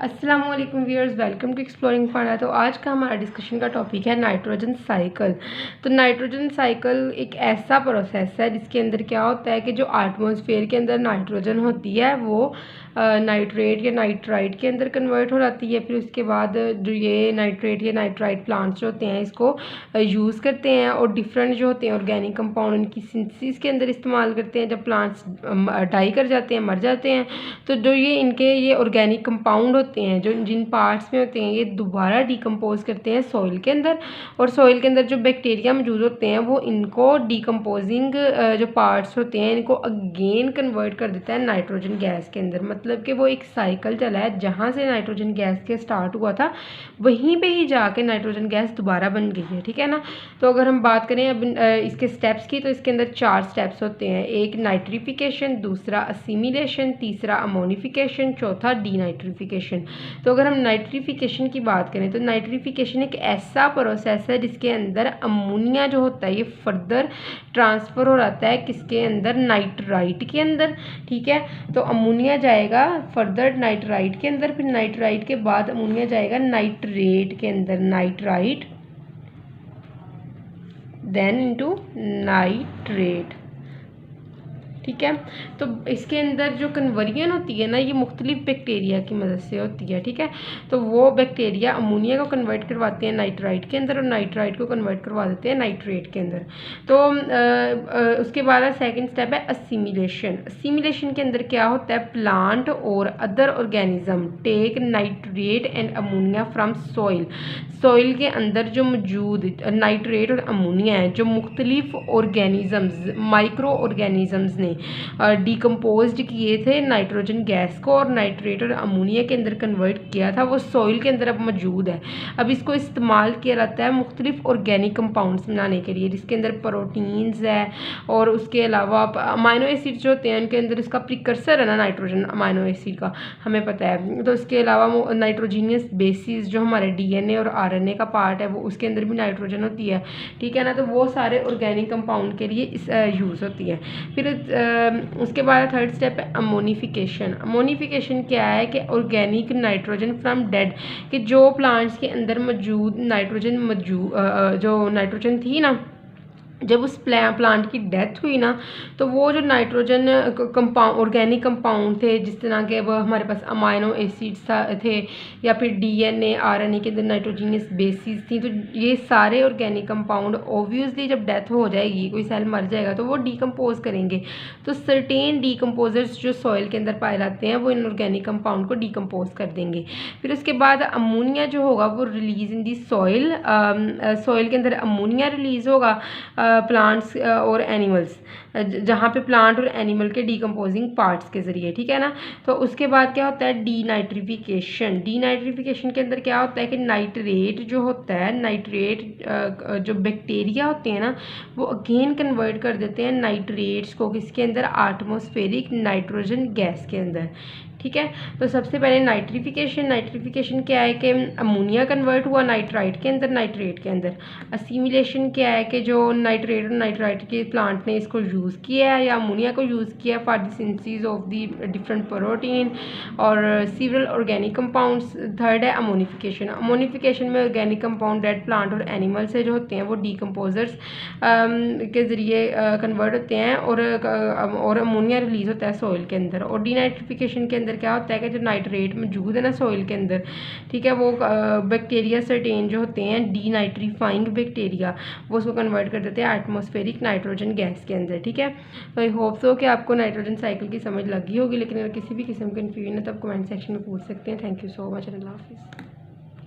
अस्सलाम वालेकुम viewers, welcome to exploring फाना। तो आज का हमारा डिस्कशन का टॉपिक है नाइट्रोजन साइकिल। तो नाइट्रोजन साइकिल एक ऐसा प्रोसेस है जिसके अंदर क्या होता है कि जो एटमॉस्फेयर के अंदर नाइट्रोजन होती है वो नाइट्रेट या नाइट्राइट के अंदर कन्वर्ट हो जाती है। फिर उसके बाद जो ये नाइट्रेट या नाइट्राइट प्लांट्स जो होते हैं इसको यूज़ करते हैं और डिफरेंट जो होते हैं ऑर्गेनिक कंपाउंड इनकी सिंथेसिस के अंदर इस्तेमाल करते हैं। जब प्लांट्स डाई कर जाते हैं, मर जाते हैं, तो जो ये इनके ये ऑर्गेनिक कंपाउंड होते हैं जो जिन पार्ट्स में होते हैं ये दोबारा डिकम्पोज करते हैं सॉइल के अंदर, और सॉइल के अंदर जो बैक्टीरिया मौजूद होते हैं वो इनको डिकम्पोजिंग जो पार्ट्स होते हैं इनको अगेन कन्वर्ट कर देता है नाइट्रोजन गैस के अंदर। मतलब कि वो एक साइकिल चला है, जहाँ से नाइट्रोजन गैस के स्टार्ट हुआ था वहीं पे ही जाके नाइट्रोजन गैस दोबारा बन गई है। ठीक है ना। तो अगर हम बात करें अब इसके स्टेप्स की, तो इसके अंदर 4 स्टेप्स होते हैं। एक नाइट्रिफिकेशन, दूसरा असिमिलेशन, तीसरा अमोनिफिकेशन, चौथा डीनाइट्रिफिकेशन। तो अगर हम नाइट्रिफिकेशन की बात करें तो नाइट्रिफिकेशन एक ऐसा प्रोसेस है जिसके अंदर अमोनिया जो होता है ये फर्दर ट्रांसफ़र हो जाता है किसके अंदर, नाइट्राइट के अंदर। ठीक है। तो अमोनिया जाएगा फर्दर नाइट्राइट के अंदर, फिर नाइट्राइट के बाद अमोनिया जाएगा नाइट्रेट के अंदर, नाइट्राइट देन इनटू नाइट्रेट। ठीक है। तो इसके अंदर जो कन्वर्जन होती है ना ये मुख्तलिफ बैक्टीरिया की मदद से होती है। ठीक है। तो वो बैक्टीरिया अमोनिया को कन्वर्ट करवाते हैं नाइट्राइट के अंदर और नाइट्राइट को कन्वर्ट करवा देते हैं नाइट्रेट के अंदर। तो उसके बाद सेकंड स्टेप है असिमिलेशन। असिमिलेशन के अंदर क्या होता है, प्लांट और other organism take nitrate and ammonia from soil. Soil के अंदर जो मौजूद नाइट्रेट और अमोनिया है जो मुख्तलिफ ऑर्गेनिजम्स माइक्रो ऑर्गेनिजम्स ने डिकम्पोज किए थे नाइट्रोजन गैस को और नाइट्रेट और अमोनिया के अंदर कन्वर्ट किया था, वो सॉइल के अंदर अब मौजूद है। अब इसको इस्तेमाल किया जाता है मुख्तलिफ ऑर्गेनिक कंपाउंड्स बनाने के लिए, जिसके अंदर प्रोटीन्स है और उसके अलावा अमाइनो एसिड जो होते हैं उनके अंदर इसका प्रिकर्सर है ना नाइट्रोजन अमाइनो एसिड का, हमें पता है। तो इसके अलावा नाइट्रोजीनियस बेसिस जो हमारे डीएनए और आरएनए का पार्ट है वो उसके अंदर भी नाइट्रोजन होती है। ठीक है ना। तो वो सारे ऑर्गेनिक कंपाउंड के लिए इस यूज़ होती है। फिर उसके बाद थर्ड स्टेप है अमोनिफिकेशन। अमोनिफिकेशन क्या है कि ऑर्गेनिक नाइट्रोजन फ्रॉम डेड, कि जो प्लांट्स के अंदर मौजूद नाइट्रोजन जो नाइट्रोजन थी ना, जब उस प्लांट की डेथ हुई ना तो वो जो नाइट्रोजन कंपाउंड ऑर्गेनिक कंपाउंड थे जिस तरह के वो हमारे पास अमाइनो एसिड्स थे या फिर डीएनए आरएनए के अंदर नाइट्रोजीनियस बेसिस थी, तो ये सारे ऑर्गेनिक कंपाउंड ऑब्वियसली जब डेथ हो जाएगी, कोई सेल मर जाएगा तो वो डिकम्पोज करेंगे। तो सर्टेन डिकम्पोजर्स जो सॉइल के अंदर पाए जाते हैं वो इन ऑर्गेनिक कंपाउंड को डिकम्पोज कर देंगे। फिर उसके बाद अमोनिया जो होगा वो release in the soil, soil के अंदर अमोनिया रिलीज होगा प्लांट्स और एनिमल्स, जहाँ पे प्लांट और एनिमल के डिकम्पोजिंग पार्ट्स के ज़रिए। ठीक है ना। तो उसके बाद क्या होता है डीनाइट्रिफिकेशन। डीनाइट्रिफिकेशन के अंदर क्या होता है कि नाइट्रेट जो होता है, नाइट्रेट जो बैक्टीरिया होते हैं ना वो अगेन कन्वर्ट कर देते हैं नाइट्रेट्स को किसके अंदर, एटमॉस्फेरिक नाइट्रोजन गैस के अंदर। ठीक है। तो सबसे पहले नाइट्रिफिकेशन। नाइट्रिफिकेशन क्या है कि अमोनिया कन्वर्ट हुआ नाइट्राइट के अंदर, नाइट्रेट के अंदर। असिमिलेशन क्या है कि जो नाइट्रेट और नाइट्राइट के प्लांट ने इसको यूज़ किया है या अमोनिया को यूज़ किया for the synthesis of the different protein और सीवरल ऑर्गेनिक कंपाउंड्स। थर्ड है अमोनिफिकेशन। अमोनिफिकेशन में ऑर्गेनिक कंपाउंड डेड प्लांट और एनिमल से जो होते हैं वो डिकम्पोजर्स के ज़रिए कन्वर्ट होते हैं और अमोनिया रिलीज होता है सॉइल के अंदर। और डीनाइट्रिफिकेशन के अंदर क्या होता है कि जो नाइट्रेट मौजूद है ना सॉइल के अंदर, ठीक है, वो बैक्टीरिया सर्टेन जो होते हैं डीनाइट्रीफाइंग बैक्टीरिया वो उसको कन्वर्ट कर देते हैं एटमॉस्फेरिक नाइट्रोजन गैस के अंदर। ठीक है। तो आई होप सो कि आपको नाइट्रोजन साइकिल की समझ लगी होगी, लेकिन अगर किसी भी किस्म की कन्फ्यूजन है तो आप कमेंट सेक्शन में पूछ सकते हैं। Thank you so much. अल्लाह हाफिज़।